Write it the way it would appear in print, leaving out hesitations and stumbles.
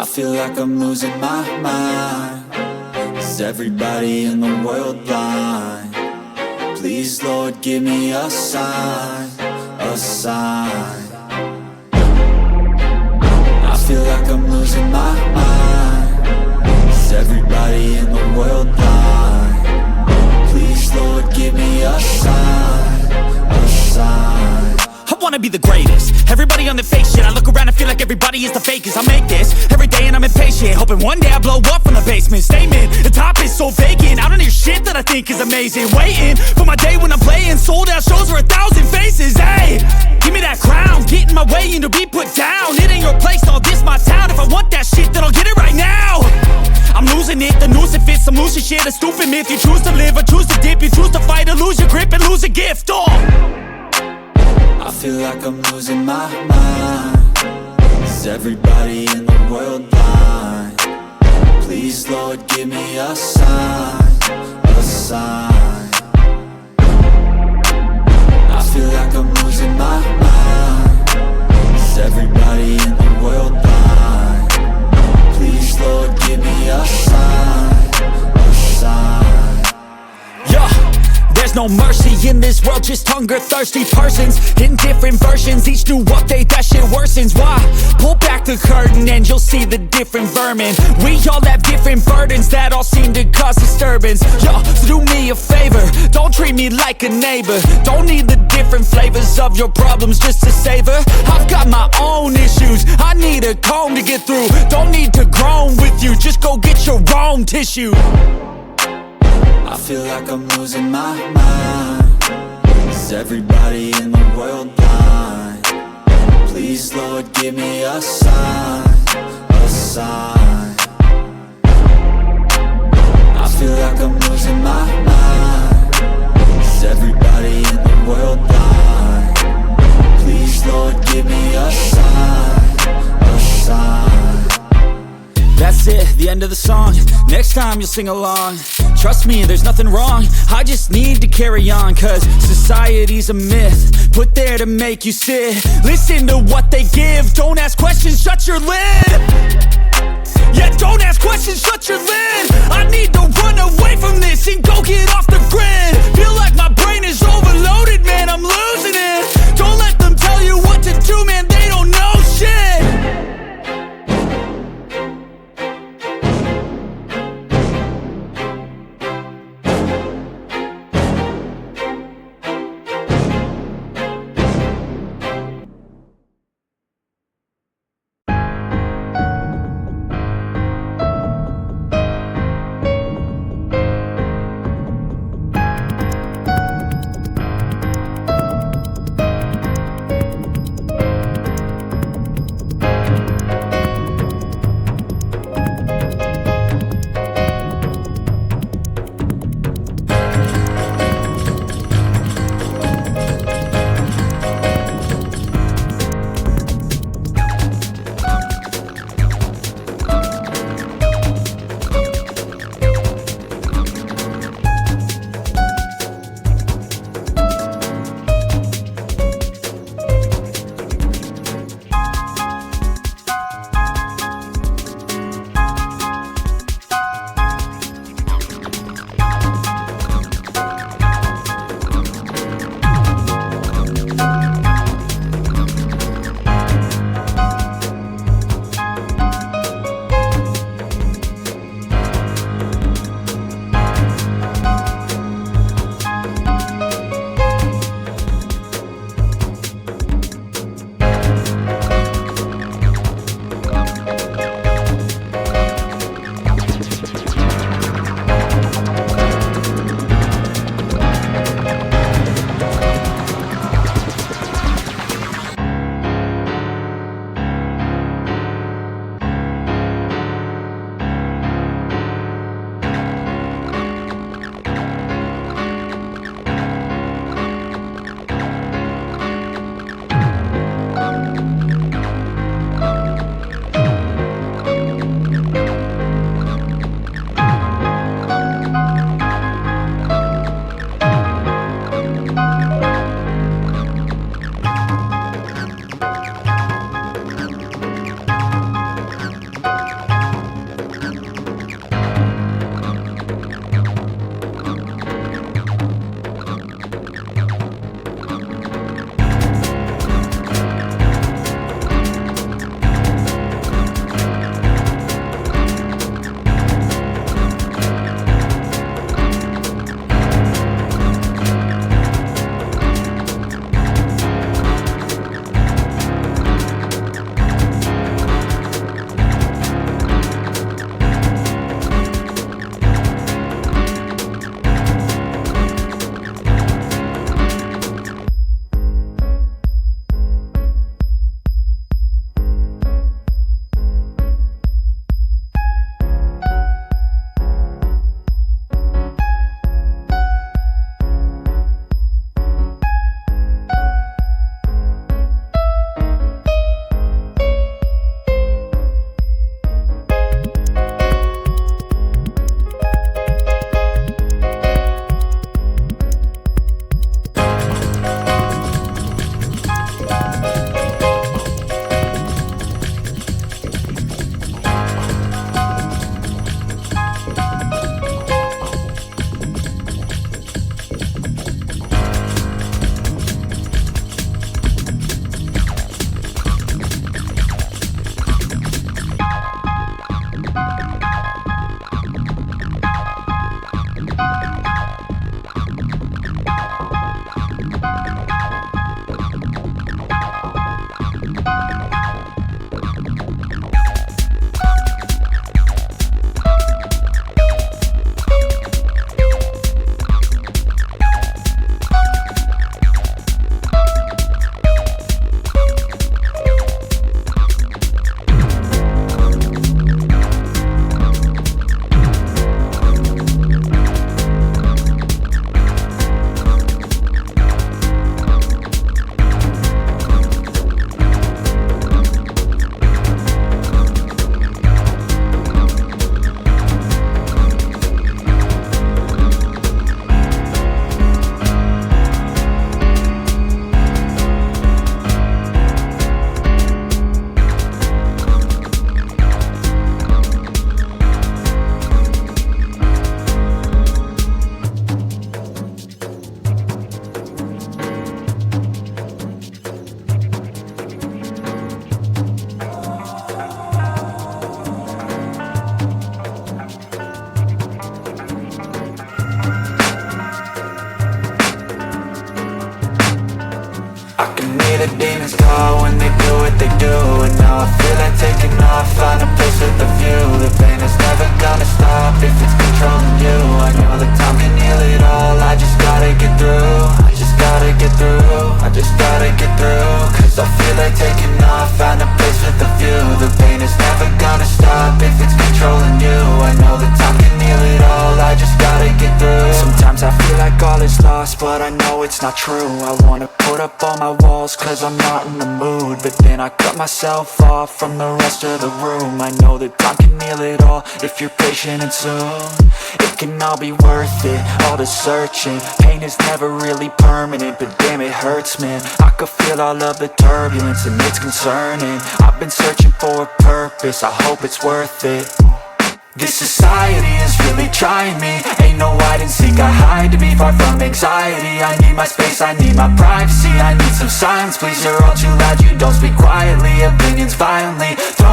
I feel like I'm losing my mind. Is everybody in the world blind? Please, Lord, give me a sign, a sign. I feel like I'm losing my mind. Is everybody in the world blind? Please, Lord, give me a sign, a sign. I wanna be the greatest. Everybody on the fake shit. I look around and feel like everybody is the fakest. I make this every day and I'm impatient, hoping one day I blow up from the basement. Statement, the top is so vacant. I don't hear shit that I think is amazing. Waiting for my day when I'm playing sold out shows for 1,000 faces. Hey, give me that crown, get in my way and to be put down. It ain't your place, all this my town. If I want that shit, then I'll get it right now. I'm losing it, the noose it fits. I'm losing shit, a stupid myth. You choose to live or choose to dip. You choose to fight or lose your grip and lose a gift. I feel like I'm losing my mind. Is everybody in the world blind? Please, Lord, give me a sign, a sign. I feel like I'm losing my mind. Is everybody in the world blind? Please, Lord, give me a sign, a sign. Yeah. There's no mercy in this world, just hunger-thirsty persons in different versions. Each new update, that shit worsens. Why? Pull back the curtain and you'll see the different vermin. We all have different burdens that all seem to cause disturbance. Yo, so do me a favor, don't treat me like a neighbor. Don't need the different flavors of your problems just to savor. I've got my own issues, I need a comb to get through. Don't need to groan with you, just go get your own tissue. I feel like I'm losing my mind. Is everybody in the world blind? Please, Lord, give me a sign, a sign. I feel like I'm losing my mind. Is everybody in the world blind? Please, Lord, give me a sign, a sign. That's it, the end of the song. Next time you'll sing along. Trust me, there's nothing wrong. I just need to carry on, cause society's a myth put there to make you sit. Listen to what they give. Don't ask questions, shut your lid. Yeah, don't ask questions, shut your lid. I need to run away from this and go get off the grid. Feel like my brain is overloaded, man, I'm losing it. Don't let them tell you what to do, man, they don't know shit. not true. I wanna put up all my walls cause I'm not in the mood, but then I cut myself off from the rest of the room. I know that time can heal it all if you're patient and soon it can all be worth it, all the searching. Pain is never really permanent, but damn it hurts, man. I could feel all of the turbulence and it's concerning. I've been searching for a purpose, I hope it's worth it. This society is really trying me. Ain't no hide and seek, I hide to be far from anxiety. I need my space, I need my privacy. I need some silence, please, you're all too loud. You don't speak quietly, opinions violently